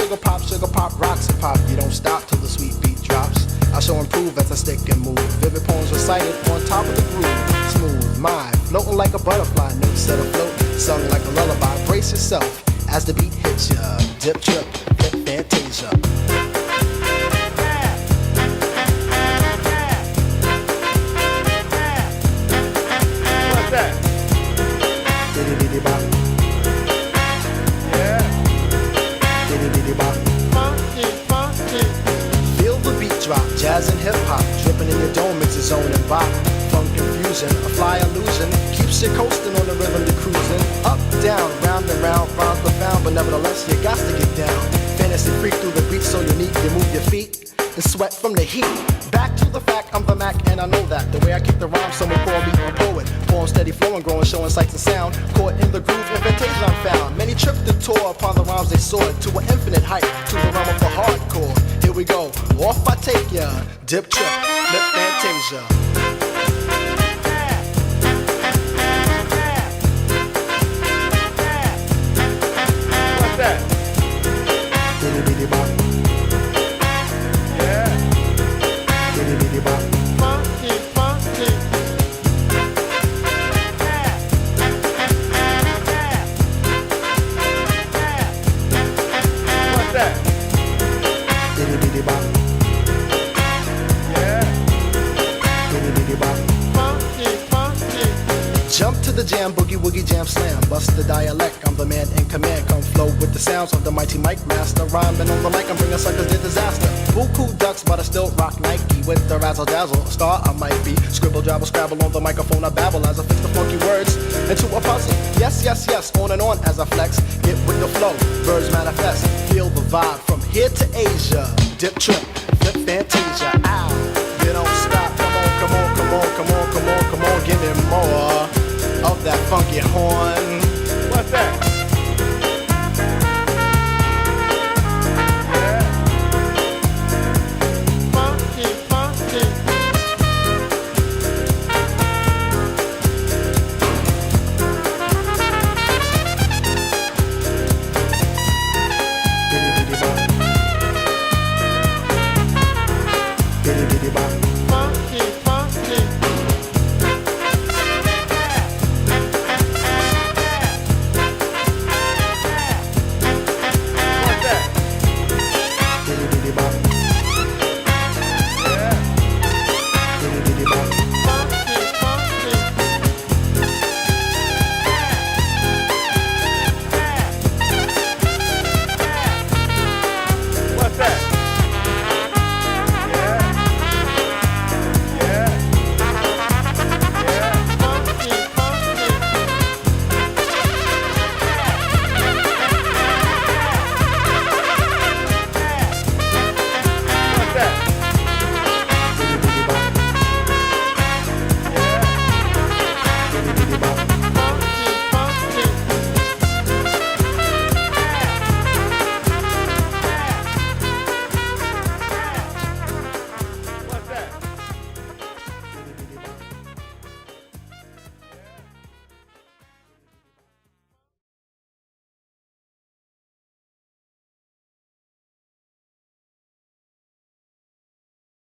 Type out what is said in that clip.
sugar pop, rocks and pop. You don't stop till the sweet beat drops. I shall improve as I stick and move. Vivid poems recited on top of the groove. Smooth mind, floating like a butterfly. Notes set afloat, sung like a lullaby. Brace yourself as the beat hits ya. Dip, trip, flip, fantasia. What's that? Diddy bop. Yeah. Diddy bop. Funky, funky. Feel the beat drop, jazz and hip hop. Dripping in your dome, it's a zone and bop. Funk confusion, a fly illusion. Keeps you coasting on the rhythm you're cruising. Up, down, round and round, rhymes profound. But nevertheless, you got to get down. Fantasy freak through the beat so unique. You move your feet and sweat from the heat. Back to the fact, I'm the Mac and I know that. The way I kick the rhyme, someone call me a poet. Poem steady flowing, growing, showing sights and sound. Caught in the groove, in fantasia I'm found. Many tripped and tore upon the rhymes they soared to an infinite height, to the realm of the hardcore. Here we go, off I take ya. Dip, trip, flip, fantasia. What's that? Diddy bop. Yeah. Diddy bop. Funky, funky. What's that? Diddy bop. Yeah. Diddy bop. Funky, funky. Jump to the jam, boogie woogie jam slam. Bust the dialect, I'm the man in command. Come flow with the sounds of the mighty mic master. Rhyming on the mic, I'm bringing suckers to disaster. Buku ducks, but I still rock Nike. With the razzle dazzle, a star I might be. Scribble, jabble, scrabble on the microphone, I babble as I fix the funky words into a puzzle. Yes, yes, yes, on and on as I flex. Get with the flow, birds manifest. Feel the vibe from here to Asia. Dip, trip, flip, fantasia. Ow, you don't stop. Come on, come on, come on, come on, come on, come on. Give me more of that funky horn.